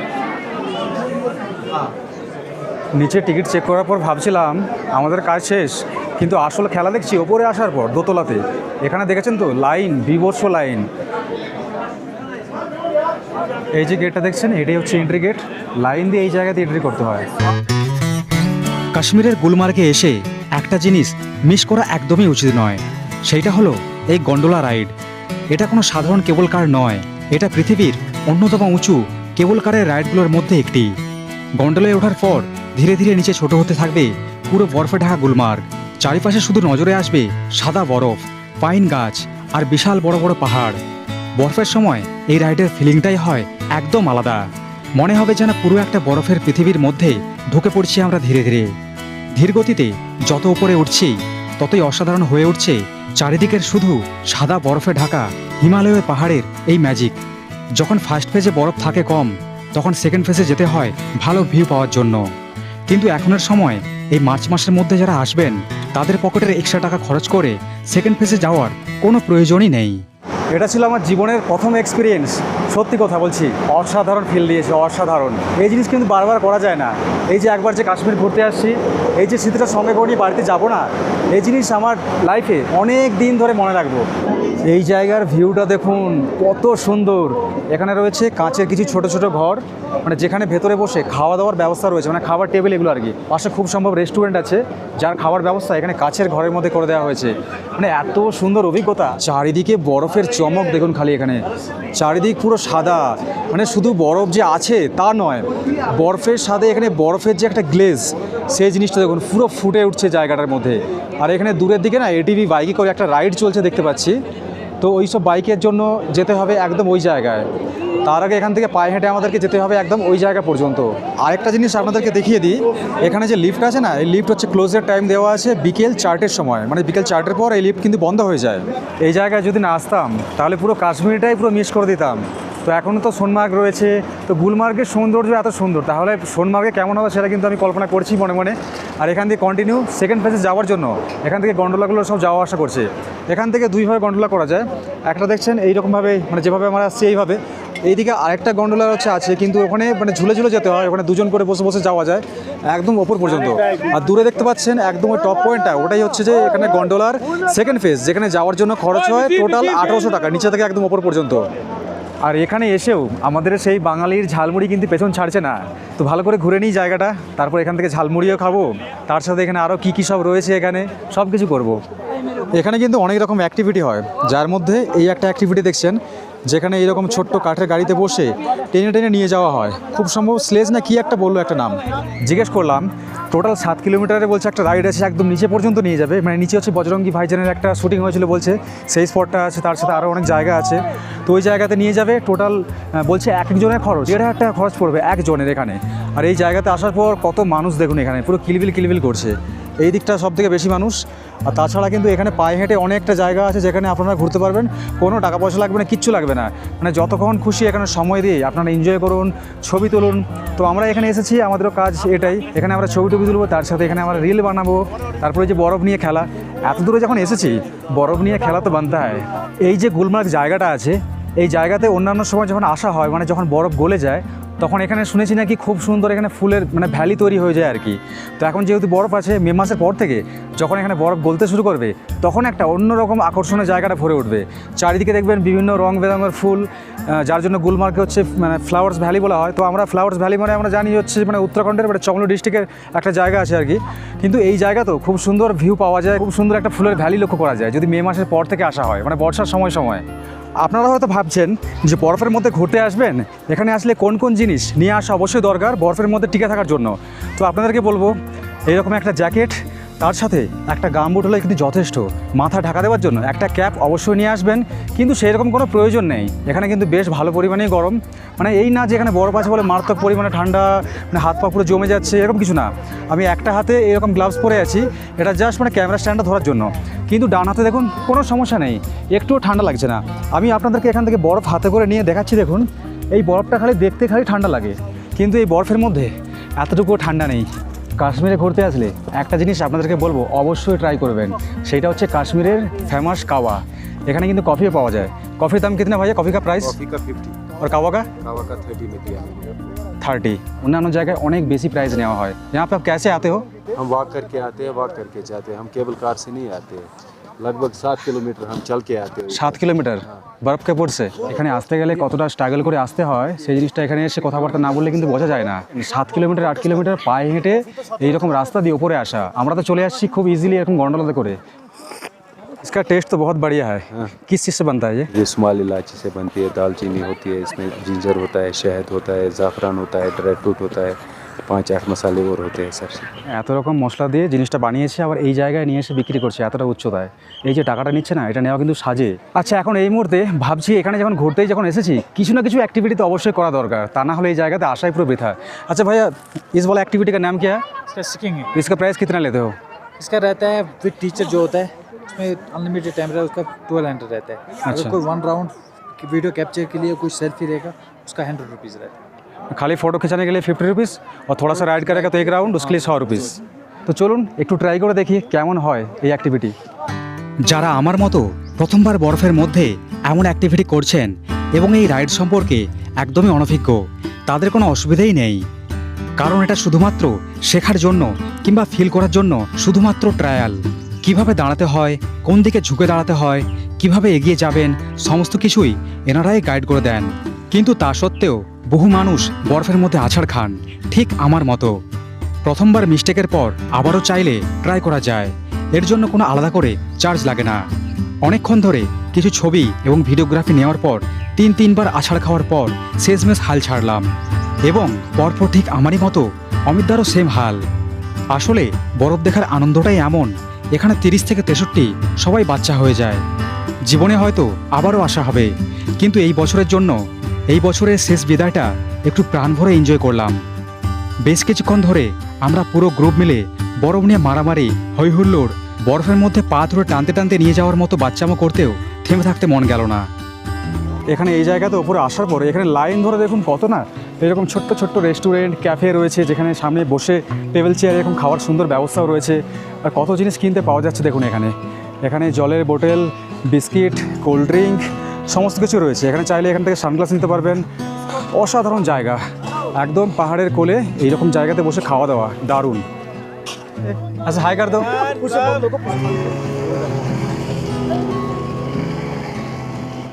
নিচে টিকিট চেক করার পর ভাবছিলাম আমাদের কাজ শেষ, কিন্তু আসলে খেলা দেখছি ওপরে আসার পর দোতলাতে। এখানে দেখেছেন তো লাইন, বিভৎস লাইন। এই যে গেটটা দেখছেন, এটাই হচ্ছে এন্ট্রি গেট। লাইন দিয়ে এই জায়গাতে এন্ট্রি করতে হয়। কাশ্মীরের গুলমার্গে এসে একটা জিনিস মিস করা একদমই উচিত নয়, সেইটা হলো এই গন্ডোলা রাইড। এটা কোনো সাধারণ কেবল কার নয়, এটা পৃথিবীর অন্যতম উঁচু কেবল কারের রাইডগুলোর মধ্যে একটি। গন্ডোলায় ওঠার পর ধীরে ধীরে নিচে ছোট হতে থাকবে পুরো বরফে ঢাকা গুলমার্গ। চারিপাশে শুধু নজরে আসবে সাদা বরফ, পাইন গাছ আর বিশাল বড় বড় পাহাড়। বরফের সময় এই রাইডের ফিলিংটাই হয় একদম আলাদা। মনে হবে যেন পুরো একটা বরফের পৃথিবীর মধ্যে ঢুকে পড়ছি আমরা ধীরে ধীরে। ধীর গতিতে যত উপরে উঠছি ততই অসাধারণ হয়ে উঠছে চারিদিকের শুধু সাদা বরফে ঢাকা হিমালয়ের পাহাড়ের এই ম্যাজিক। যখন ফার্স্ট ফেজে বরফ থাকে কম, তখন সেকেন্ড ফেজে যেতে হয় ভালো ভিউ পাওয়ার জন্য। কিন্তু এখনের সময় এই মার্চ মাসের মধ্যে যারা আসবেন, তাদের পকেটের এক্সট্রা টাকা খরচ করে সেকেন্ড ফেজে যাওয়ার কোনো প্রয়োজনই নেই। এটা ছিল আমার জীবনের প্রথম এক্সপিরিয়েন্স। সত্যি কথা বলছি, অসাধারণ ফিল দিয়েছে, অসাধারণ। এই জিনিস কিন্তু বারবার করা যায় না। এই যে একবার যে কাশ্মীর ঘুরতে আসছি, এই যে স্মৃতিটা সঙ্গে করে নিয়ে বাড়িতে যাবো না, এই জিনিস আমার লাইফে অনেক দিন ধরে মনে রাখবো। এই জায়গার ভিউটা দেখুন কত সুন্দর। এখানে রয়েছে কাঁচের কিছু ছোট ছোট ঘর, মানে যেখানে ভেতরে বসে খাওয়া দাওয়ার ব্যবস্থা রয়েছে, মানে খাবার টেবিল এগুলো আর কি। পাশে খুব সম্ভব রেস্টুরেন্ট আছে, যার খাবার ব্যবস্থা এখানে কাঁচের ঘরের মধ্যে করে দেওয়া হয়েছে। মানে এত সুন্দর অভিজ্ঞতা। চারিদিকে বরফের চমক দেখুন খালি, এখানে চারিদিক পুরো সাদা। মানে শুধু বরফ যে আছে তা নয়, বরফের সাথে এখানে বরফের যে একটা গ্লেজ, সেই জিনিসটা দেখুন পুরো ফুটে উঠছে জায়গাটার মধ্যে। আর এখানে দূরের দিকে না এটিভি বাইকে করে একটা রাইড চলছে দেখতে পাচ্ছি। তো ওই সব বাইকের জন্য যেতে হবে একদম ওই জায়গায়। তার আগে এখান থেকে পায়ে হেঁটে আমাদেরকে যেতে হবে একদম ওই জায়গা পর্যন্ত। আরেকটা জিনিস আপনাদেরকে দেখিয়ে দিই, এখানে যে লিফট আছে না, এই লিফট হচ্ছে ক্লোজের টাইম দেওয়া আছে বিকেল 4টের সময়, মানে বিকেল 4টের পর এই লিফট কিন্তু বন্ধ হয়ে যায়। এই জায়গায় যদি না আসতাম তাহলে পুরো কাশ্মীরটাই পুরো মিস করে দিতাম। তো এখনও তো সোনমার্গ রয়েছে, তো গুলমার্গের সৌন্দর্য এত সুন্দর, তাহলে সোনমার্গে কেমন হবে সেটা কিন্তু আমি কল্পনা করছি মনে মনে। আর এখান থেকে কন্টিনিউ সেকেন্ড ফেজে যাওয়ার জন্য এখান থেকে গন্ডোলাগুলো সব যাওয়া আসা করছে। এখান থেকে দুইভাবে গন্ডোলা করা যায়, একটা দেখছেন এইরকমভাবে, মানে যেভাবে আমরা আসছি এইভাবে, এইদিকে আরেকটা গন্ডোলা আছে, কিন্তু ওখানে মানে ঝুলে ঝুলে যেতে হয়, ওখানে দুজন করে বসে বসে যাওয়া যায় একদম ওপর পর্যন্ত। আর দূরে দেখতে পাচ্ছেন একদম ওই টপ পয়েন্টটা, ওটাই হচ্ছে যে এখানে গন্ডোলার সেকেন্ড ফেজ, যেখানে যাওয়ার জন্য খরচ হয় টোটাল 1800 টাকা, নিচে থেকে একদম ওপর পর্যন্ত। আর এখানে এসেও আমাদের সেই বাঙালির ঝালমুড়ি কিন্তু পেছন ছাড়ছে না। তো ভালো করে ঘুরে নিই জায়গাটা, তারপর এখান থেকে ঝালমুড়িও খাবো, তার সাথে এখানে আরও কী সব রয়েছে এখানে সব কিছু করবো। এখানে কিন্তু অনেক রকম অ্যাক্টিভিটি হয়, যার মধ্যে এই একটা অ্যাক্টিভিটি দেখছেন, যেখানে এইরকম ছোট্ট কাঠের গাড়িতে বসে টেনে টেনে নিয়ে যাওয়া হয়। খুব সম্ভব স্লেজ না কি একটা বললো একটা নাম, জিজ্ঞেস করলাম। টোটাল 7 কিলোমিটারে বলছে একটা রাইড আছে, একদম নিচে পর্যন্ত নিয়ে যাবে, মানে নিচে হচ্ছে বজরঙ্গি ভাইজানের একটা শুটিং হয়েছিল বলছে, সেই স্পটটা আছে, তার সাথে আরও অনেক জায়গা আছে। তো ওই জায়গাতে নিয়ে যাবে। টোটাল বলছে এক একজনের খরচ 1500 টাকা খরচ পড়বে একজনের এখানে। আর এই জায়গাতে আসার পর কত মানুষ দেখুন, এখানে পুরো কিলবিল করছে, এই দিকটা সব থেকে বেশি মানুষ। আর তাছাড়া কিন্তু এখানে পায়ে হেঁটে অনেকটা জায়গা আছে যেখানে আপনারা ঘুরতে পারবেন, কোনো টাকা পয়সা লাগবে না, কিচ্ছু লাগবে না, মানে যতক্ষণ খুশি এখানে সময় দিয়ে আপনারা এনজয় করুন, ছবি তুলুন। তো আমরা এখানে এসেছি, আমাদেরও কাজ এটাই, এখানে আমরা ছবি টবি তুলবো, তার সাথে এখানে আমরা রিল বানাবো, তারপরে যে বরফ নিয়ে খেলা, এত দূরে যখন এসেছি বরফ নিয়ে খেলা তো বানতে হয়। এই যে গুলমার্গ জায়গাটা আছে, এই জায়গাতে অন্যান্য সময় যখন আসা হয়, মানে যখন বরফ গলে যায়, তখন এখানে শুনেছি নাকি খুব সুন্দর এখানে ফুলের মানে ভ্যালি তৈরি হয়ে যায় আর কি। তো এখন যেহেতু বরফ আছে, মে মাসের পর থেকে যখন এখানে বরফ গলতে শুরু করবে, তখন একটা অন্যরকম আকর্ষণের জায়গাটা ভরে উঠবে। চারিদিকে দেখবেন বিভিন্ন রং বেরঙের ফুল, যার জন্য গুলমার্গে হচ্ছে মানে ফ্লাওয়ার্স ভ্যালি বলা হয়। তো আমরা ফ্লাওয়ার্স ভ্যালি মানে আমরা জানি হচ্ছে মানে উত্তরাখণ্ডের মানে চমলু ডিস্ট্রিক্টের একটা জায়গা আছে আর কি। কিন্তু এই জায়গা তো খুব সুন্দর ভিউ পাওয়া যায়, খুব সুন্দর একটা ফুলের ভ্যালি লক্ষ্য করা যায় যদি মে মাসের পর থেকে আসা হয়, মানে বর্ষার সময়। আপনারা হয়তো ভাবছেন যে বরফের মধ্যে ঘুরতে আসবেন, এখানে আসলে কোন কোন জিনিস নিয়ে আসা অবশ্যই দরকার বরফের মধ্যে টিকে থাকার জন্য। তো আপনাদেরকে বলবো এইরকম একটা জ্যাকেট, তার সাথে একটা গামবুট হলে কিন্তু যথেষ্ট। মাথা ঢাকা দেওয়ার জন্য একটা ক্যাপ অবশ্যই নিয়ে আসবেন, কিন্তু সেই রকম কোনো প্রয়োজন নেই। এখানে কিন্তু বেশ ভালো পরিমাণেই গরম, মানে এই না যে এখানে বরফ আছে বলে মারাত্মক পরিমাণে ঠান্ডা, মানে হাত পা পুরো জমে যাচ্ছে, এরকম কিছু না। আমি একটা হাতে এরকম গ্লাভস পরে আছি, এটা জাস্ট মানে ক্যামেরা স্ট্যান্ডটা ধরার জন্য, কিন্তু ডান হাতে দেখুন কোনো সমস্যা নেই, একটুও ঠান্ডা লাগছে না। আমি আপনাদেরকে এখান থেকে বরফ হাতে করে নিয়ে দেখাচ্ছি, দেখুন এই বরফটা খালি দেখতে খালি ঠান্ডা লাগে, কিন্তু এই বরফের মধ্যে এতটুকুও ঠান্ডা নেই। কাশ্মীরে ঘুরতে আসলে একটা জিনিস আপনাদেরকে বলবো, অবশ্যই ট্রাই করবেন, সেটা হচ্ছে কাশ্মীরের ফেমাস কাওয়া। এখানে কিন্তু কফিও পাওয়া যায়। কফির দাম কিতনা ভাইয়া? কফি কা প্রাইস? कॉफी का 50, আর কাওয়া কা कावा का 30 में दिया। 30। অন্যান্য জায়গায় অনেক বেশি প্রাইস নেওয়া হয়। यहाँ पे आप कैसे आते हो? हम वॉक करके आते हैं, वॉक करके जाते हैं, हम केबल कार से नहीं आते हैं। लगभग 7 किलोमीटर हम चल के आते हैं। 7 কিলোমিটার বরফকে পড়ছে। এখানে আসতে গেলে কতটা স্ট্রাগল করে আসতে হয় সেই জিনিসটা এখানে এসে কথাবার্তা না বললে কিন্তু বোঝা যায় না। 7 কিলোমিটার 8 কিলোমিটার পায়ে হেঁটে এইরকম রাস্তা দিয়ে উপরে আসা, আমরা তো চলে আসছি খুব ইজিলি এরকম গন্ডোলাতে করে। इसका टेस्ट तो बहुत बढ़िया है। किस चीज़ से बनता है ये? ये शुमाल इलायची से बनती है, दालचीनी होती है, इसमें जिंजर होता है, शहद होता है, ज़ाफ़रान होता है, ड्राई फ्रूट होता है, 5-8 मसाले और होते हैं सर। এত রকম মশলা দিয়ে জিনিসটা বানিয়েছে, আবার এই জায়গায় নিয়ে এসে বিক্রি করছে এতটা উচ্চতায়। এই যে টাকাটা নিচ্ছে না, এটা নেওয়া কিন্তু সাজে। আচ্ছা, এখন এই মুহূর্তে ভাবছি এখানে যখন ঘুরতেই যখন এসেছি, কিছু না কিছু অ্যাক্টিভিটি তো অবশ্যই করা দরকার, তা না হলে এই জায়গাতে আসাই পুরো বৃথা। আচ্ছা ভাইয়া, इस वाला एक्टिविटी का नाम क्या है? इसका स्किंग है। इसका प्राइस कितना लेते हो? इसका रहता है विद टीचर जो होता है, उसमें अनलिमिटेड टाइम रहता है, उसका 1200 रहता है। अगर अच्छा। कोई 1 राउंड की वीडियो कैप्चर के लिए कोई सेल्फी रहेगा, उसका 100 रुपीज़ रहता है। खाली फ़ोटो खिंचाने के लिए 50 रुपीज़, और थोड़ा सा राइड करेगा तो एक राउंड उसके लिए 100 रुपीज़। তো চলুন একটু ট্রাই করে দেখি কেমন হয় এই অ্যাক্টিভিটি। যারা আমার মতো প্রথমবার বরফের মধ্যে এমন অ্যাক্টিভিটি করছেন এবং এই রাইড সম্পর্কে একদমই অনভিজ্ঞ, তাদের কোনো অসুবিধাই নেই, কারণ এটা শুধুমাত্র শেখার জন্য কিংবা ফিল করার জন্য শুধুমাত্র ট্রায়াল। কিভাবে দাঁড়াতে হয়, কোন দিকে ঝুঁকে দাঁড়াতে হয়, কিভাবে এগিয়ে যাবেন, সমস্ত কিছুই এনারাই গাইড করে দেন। কিন্তু তা সত্ত্বেও বহু মানুষ বরফের মধ্যে আছাড় খান, ঠিক আমার মতো। প্রথমবার মিস্টেকের পর আবারও চাইলে ট্রাই করা যায়, এর জন্য কোনো আলাদা করে চার্জ লাগে না। অনেকক্ষণ ধরে কিছু ছবি এবং ভিডিওগ্রাফি নেওয়ার পর 3-3বার আছাড় খাওয়ার পর শেষমেশ হাল ছাড়লাম, এবং পরপর ঠিক আমারই মতো অমিতদারও সেম হাল। আসলে বরফ দেখার আনন্দটাই এমন, এখানে 30 থেকে 63 সবাই বাচ্চা হয়ে যায়। জীবনে হয়তো আবারও আসা হবে, কিন্তু এই বছরের জন্য এই বছরের শেষ বিদায়টা একটু প্রাণ ভরে এনজয় করলাম। বেশ কিছুক্ষণ ধরে আমরা পুরো গ্রুপ মিলে বরফ নিয়ে মারামারি, হই হুল্লোড়, বরফের মধ্যে পা ধরে টানতে টানতে নিয়ে যাওয়ার মতো বাচ্চামো করতেও থেমে থাকতে মন গেল না। এখানে এই জায়গাতে ওপরে আসার পরে এখানে লাইন ধরে দেখুন কত না এরকম ছোট্ট ছোট্ট রেস্টুরেন্ট, ক্যাফে রয়েছে, যেখানে সামনে বসে টেবিল চেয়ার এরকম খাওয়ার সুন্দর ব্যবস্থাও রয়েছে। আর কত জিনিস কিনতে পাওয়া যাচ্ছে দেখুন এখানে। এখানে জলের বোতল, বিস্কিট, কোল্ড ড্রিঙ্ক সমস্ত কিছু রয়েছে। এখানে চাইলে এখান থেকে সানগ্লাস নিতে পারবেন। অসাধারণ জায়গা, একদম পাহাড়ের কোলে এইরকম জায়গাতে বসে খাওয়া দাওয়া দারুণ। আচ্ছা, হাই কর দাও।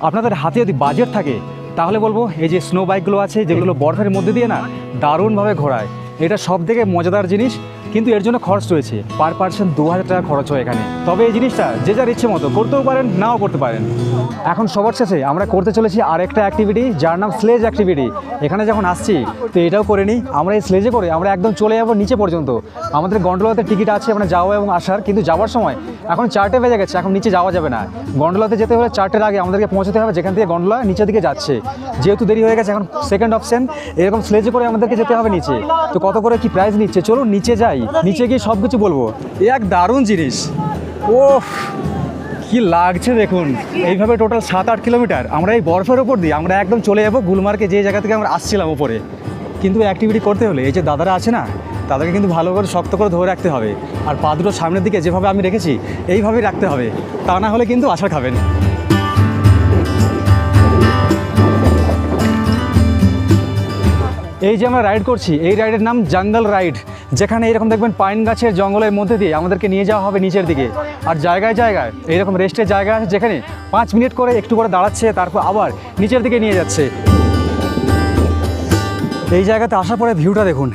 আপনাদের হাতে যদি বাজেট থাকে তাহলে বলবো এই যে স্নো বাইকগুলো আছে, যেগুলো বরফের মধ্যে দিয়ে না দারুণভাবে ঘোরায়, এটা সব থেকে মজাদার জিনিস। কিন্তু এর জন্য খরচ রয়েছে, পার পার্সন 2000 টাকা খরচ হয় এখানে। তবে এই জিনিসটা যে যার ইচ্ছে মতো করতেও পারেন, নাও করতে পারেন। এখন সবার শেষে আমরা করতে চলেছি আরেকটা অ্যাক্টিভিটি, যার নাম স্লেজ অ্যাক্টিভিটি। এখানে যখন আসছি তো এটাও করে নিই। আমরা এই স্লেজে করে আমরা একদম চলে যাবো নিচে পর্যন্ত। আমাদের গন্ডোলাতে টিকিট আছে আমরা যাওয়া এবং আসার, কিন্তু যাওয়ার সময় এখন 4টে বেজে গেছে, এখন নিচে যাওয়া যাবে না। গন্ডোলাতে যেতে হলে 4টের আগে আমাদেরকে পৌঁছতে হবে যেখান থেকে গন্ডোলা নিচের দিকে যাচ্ছে। যেহেতু দেরি হয়ে গেছে, এখন সেকেন্ড অপশন এরকম স্লেজে করে আমাদেরকে যেতে হবে নিচে। তো কত করে কি প্রাইস নিচ্ছে, চলুন নিচে যাই, নিচে গিয়ে সব কিছু বলবো। এক দারুণ জিনিস, ও কি লাগছে দেখুন। এইভাবে টোটাল 7-8 কিলোমিটার আমরা এই বরফের ওপর দিয়ে আমরা একদম চলে যাবো গুলমার্গে, যে জায়গা থেকে আমরা আসছিলাম ওপরে। কিন্তু অ্যাক্টিভিটি করতে হলে এই যে দাদারা আছে না, তাদেরকে কিন্তু ভালো করে শক্ত করে ধরে রাখতে হবে। আর পা দুটো সামনের দিকে যেভাবে আমি রেখেছি এইভাবেই রাখতে হবে, তা না হলে কিন্তু আছাড় খাবেন। এই যে আমরা রাইড করছি, এই রাইডের নাম জঙ্গল রাইড, যেখানে এরকম দেখবেন পাইন গাছের জঙ্গলের মধ্যে দিয়ে আমাদেরকে নিয়ে যাওয়া হবে নিচের দিকে। আর জায়গায় জায়গায় এইরকম রেস্টের জায়গা আছে, যেখানে 5 মিনিট করে একটু করে দাঁড়াচ্ছে, তারপর আবার নিচের দিকে নিয়ে যাচ্ছে। এই জায়গাতে আসার পরে ভিউটা দেখুন,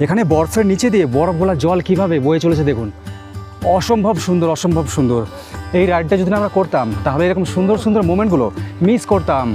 এখানে বরফের নিচে দিয়ে বরফগুলা জল কীভাবে বয়ে চলেছে দেখুন, অসম্ভব সুন্দর, অসম্ভব সুন্দর। এই রাইডটা যদি আমরা করতাম তাহলে এরকম সুন্দর সুন্দর মোমেন্টগুলো মিস করতাম।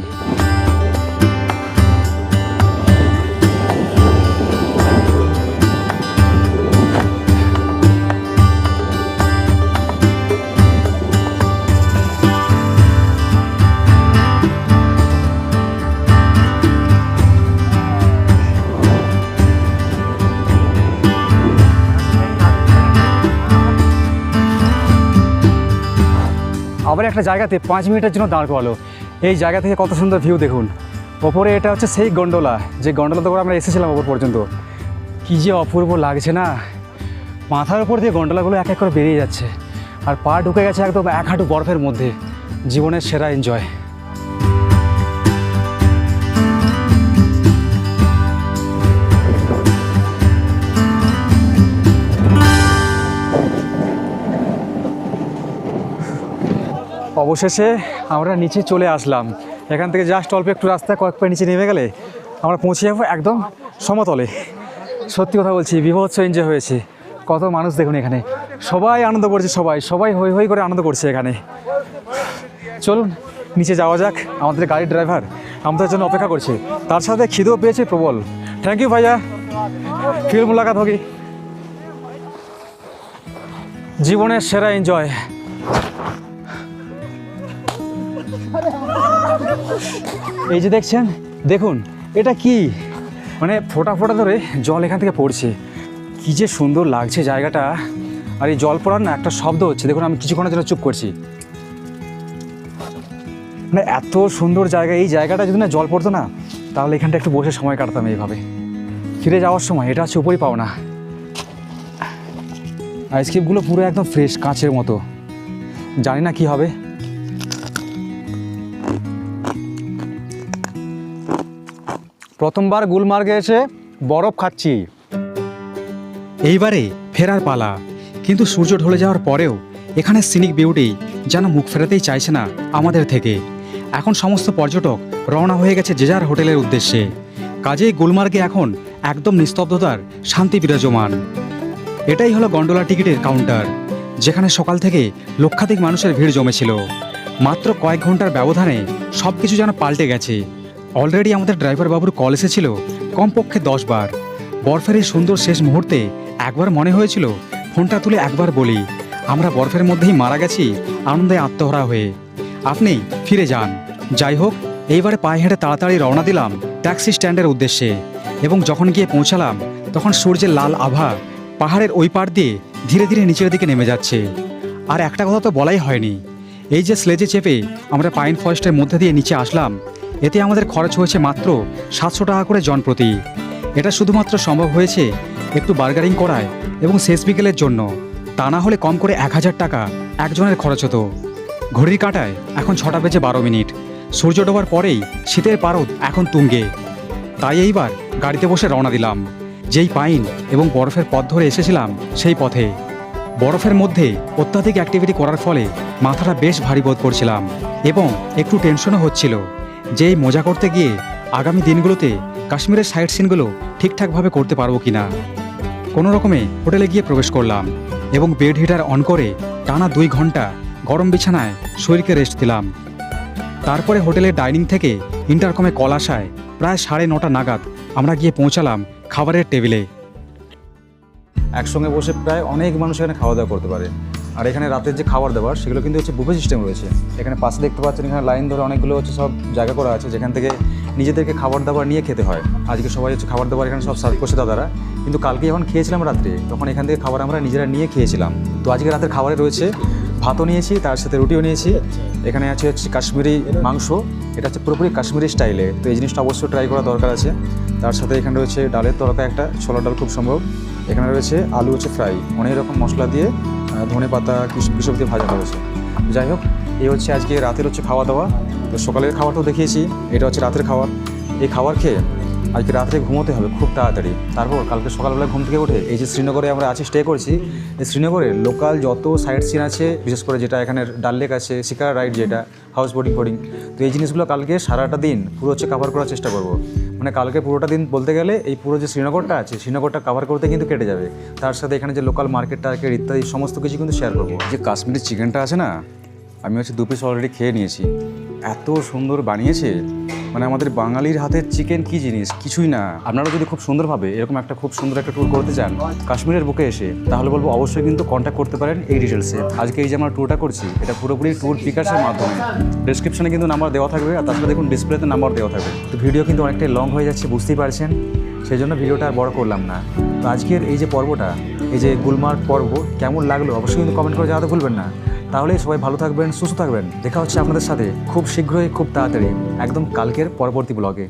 আবার একটা জায়গাতে 5 মিনিটের জন্য দাঁড় করালো। এই জায়গা থেকে কত সুন্দর ভিউ দেখুন। ওপরে এটা হচ্ছে সেই গন্ডোলা, যে গন্ডোলাতে করে আমরা এসেছিলাম ওপর পর্যন্ত। কী যে অপূর্ব লাগছে না, মাথার উপর দিয়ে গন্ডোলাগুলো এক এক করে বেরিয়ে যাচ্ছে, আর পা ঢুকে গেছে একদম 1 হাঁটু বরফের মধ্যে। জীবনের সেরা এনজয়। অবশেষে আমরা নিচে চলে আসলাম। এখান থেকে জাস্ট অল্প একটু রাস্তা, কয়েক পা নিচে নেমে গেলে আমরা পৌঁছে যাবো একদম সমতলে। সত্যি কথা বলছি, বীভৎস এনজয় হয়েছে। কত মানুষ দেখুন এখানে, সবাই আনন্দ করছে, সবাই হই হই করে আনন্দ করছে এখানে। চলুন নিচে যাওয়া যাক। আমাদের গাড়ির ড্রাইভার আমাদের জন্য অপেক্ষা করছে, তার সাথে খিদেও পেয়েছে প্রবল। থ্যাংক ইউ ভাইয়া, ফির মুলাকাত হোগি। জীবনের সেরা এনজয়। এই যে দেখছেন, দেখুন এটা কি, মানে ফোঁটা ফোঁটা ধরে জল এখান থেকে পড়ছে। কি যে সুন্দর লাগছে জায়গাটা। আর এই জল পড়ার না একটা শব্দ হচ্ছে, দেখুন আমি কিছুক্ষণের জন্য চুপ করছি। মানে এত সুন্দর জায়গা, এই জায়গাটা যদি না জল পড়তো না, তাহলে এখানটা একটু বসে সময় কাটতাম এইভাবে। ফিরে যাওয়ার সময় এটা হচ্ছে উপরই পাও না। আইসক্রিমগুলো পুরো একদম ফ্রেশ, কাঁচের মতো। জানি না কি হবে। প্রথমবার গুলমার্গে এসে বরফ খাচ্ছি। এইবারে ফেরার পালা, কিন্তু সূর্য ঢলে যাওয়ার পরেও এখানে সিনিক বিউটি যেন মুখ ফেরাতেই চাইছে না আমাদের থেকে। এখন সমস্ত পর্যটক রওনা হয়ে গেছে যে যার হোটেলের উদ্দেশ্যে। কাজেই গুলমার্গে এখন একদম নিস্তব্ধতার শান্তি বিরাজমান। এটাই হলো গন্ডোলা টিকিটের কাউন্টার, যেখানে সকাল থেকে লক্ষাধিক মানুষের ভিড় জমেছিল। মাত্র কয়েক ঘন্টার ব্যবধানে সব কিছু যেন পাল্টে গেছে। অলরেডি আমাদের ড্রাইভার বাবুর কল এসেছিল কমপক্ষে 10 বার। বরফের এই সুন্দর শেষ মুহূর্তে একবার মনে হয়েছিল ফোনটা তুলে একবার বলি, আমরা বরফের মধ্যেই মারা গেছি আনন্দে আত্মহারা হয়ে। আপনি ফিরে যান। যাই হোক, এইবারে পায়ে হেঁটে তাড়াতাড়ি রওনা দিলাম ট্যাক্সি স্ট্যান্ডের উদ্দেশ্যে এবং যখন গিয়ে পৌঁছালাম তখন সূর্যের লাল আভা পাহাড়ের ওই পাড় দিয়ে ধীরে ধীরে নিচের দিকে নেমে যাচ্ছে। আর একটা কথা তো বলাই হয়নি, এই যে স্লেজে চেপে আমরা পাইন ফরেস্টের মধ্যে দিয়ে নিচে আসলাম, এতে আমাদের খরচ হয়েছে মাত্র 700 টাকা করে জন প্রতি। এটা শুধুমাত্র সম্ভব হয়েছে একটু বার্গারিং করায় এবং শেষ বিকেলের জন্য, তা না হলে কম করে 1000 টাকা একজনের খরচ হতো। ঘড়ির কাঁটায় এখন 6টা বেজে 12 মিনিট। সূর্য ডোবার পরেই শীতের পারদ এখন তুঙ্গে। তাই এইবার গাড়িতে বসে রওনা দিলাম যেই পাইন এবং বরফের পথ ধরে এসেছিলাম সেই পথে। বরফের মধ্যে অত্যাধিক অ্যাক্টিভিটি করার ফলে মাথাটা বেশ ভারী বোধ করছিলাম এবং একটু টেনশনও হচ্ছিল যে এই মজা করতে গিয়ে আগামী দিনগুলোতে কাশ্মীরের সাইট সিনগুলো ঠিকঠাকভাবে করতে পারবো কিনা। কোনো রকমে হোটেলে গিয়ে প্রবেশ করলাম এবং বেড হিটার অন করে টানা 2 ঘন্টা গরম বিছানায় শরীরকে রেস্ট দিলাম। তারপরে হোটেলের ডাইনিং থেকে ইন্টারকমে কল আসায় প্রায় 9:30 নাগাদ আমরা গিয়ে পৌঁছালাম খাবারের টেবিলে। একসঙ্গে বসে প্রায় অনেক মানুষ এখানে খাওয়া দাওয়া করতে পারে। আর এখানে রাতের যে খাবার দাবার সেগুলো কিন্তু হচ্ছে বুফে সিস্টেম রয়েছে। এখানে পাশে দেখতে পাচ্ছেন এখানে লাইন ধরে অনেকগুলো হচ্ছে সব জায়গা করা আছে যেখান থেকে নিজেদেরকে খাবার দাবার নিয়ে খেতে হয়। আজকে সবাই হচ্ছে খাবার দাবার এখানে সব সার্ভ করছে দাদারা, কিন্তু কালকে যখন খেয়েছিলাম রাত্রে তখন এখান থেকে খাবার আমরা নিজেরা নিয়ে খেয়েছিলাম। তো আজকে রাতের খাবারে রয়েছে ভাতও নিয়েছি, তার সাথে রুটিও নিয়েছি। এখানে আছে কাশ্মীরি মাংস, এটা হচ্ছে পুরোপুরি কাশ্মীরি স্টাইলে, তো এই জিনিসটা অবশ্যই ট্রাই করা দরকার আছে। তার সাথে এখানে রয়েছে ডালের তরকা, একটা ছোলা ডাল খুব সম্ভব। এখানে রয়েছে আলু হচ্ছে ফ্রাই, অনেক রকম মশলা দিয়ে ধনে পাতা কিসব দিয়ে ভাজা রয়েছে। যাই হোক, এই হচ্ছে আজকে রাতের হচ্ছে খাওয়া দাওয়া। তো সকালের খাবারটাও দেখিয়েছি, এটা হচ্ছে রাতের খাবার। এই খাবার খেয়ে আজকে রাত্রে ঘুমোতে হবে খুব তাড়াতাড়ি। তারপর কালকে সকালবেলা ঘুম থেকে উঠে এই যে শ্রীনগরে আমরা আছি স্টে করছি, এই শ্রীনগরে লোকাল যত সাইট সিন আছে, বিশেষ করে যেটা এখানে ডাল লেক আছে, শিকারা রাইড যেটা, হাউস বোটিং, তো এই জিনিসগুলো কালকে সারাটা দিন পুরো হচ্ছে কভার করার চেষ্টা করব। মানে কালকে পুরোটা দিন বলতে গেলে এই পুরো যে শ্রীনগরটা আছে, শ্রীনগরটা কভার করতে কিন্তু কেটে যাবে। তার সাথে এখানে যে লোকাল মার্কেট টার্কেট ইত্যাদি সমস্ত কিছু কিন্তু শেয়ার করবো। যে কাশ্মীরি চিকেনটা আছে না, আমি হচ্ছে 2 পিস অলরেডি খেয়ে নিয়েছি। এত সুন্দর বানিয়েছে, মানে আমাদের বাঙালির হাতের চিকেন কি জিনিস, কিছুই না। আপনারা যদি খুব সুন্দরভাবে এরকম একটা খুব সুন্দর একটা ট্যুর করতে চান কাশ্মীরের বুকে এসে, তাহলে বলবো অবশ্যই কিন্তু কন্ট্যাক্ট করতে পারেন এই ডিটেলসে। আজকে এই যে আমরা ট্যুরটা করছি এটা পুরোপুরি ট্যুর পিকার্সের মাধ্যমে। ডেসক্রিপশনে কিন্তু নাম্বার দেওয়া থাকবে, আর তাছাড়া দেখুন ডিসপ্লেতে নাম্বার দেওয়া থাকবে। তো ভিডিও কিন্তু অনেকটাই লং হয়ে যাচ্ছে, বুঝতেই পারছেন, সেই জন্য ভিডিওটা আর বড় করলাম না। তো আজকের এই যে পর্বটা, এই যে গুলমার্গ পর্ব কেমন লাগলো অবশ্যই কিন্তু কমেন্ট করে জানাতে ভুলবেন না। তাহলে সবাই ভালো থাকবেন, সুস্থ থাকবেন। দেখা হচ্ছে আপনাদের সাথে খুব শীঘ্রই, খুব তাড়াতাড়ি, একদম কালকের পরবর্তী ব্লগে।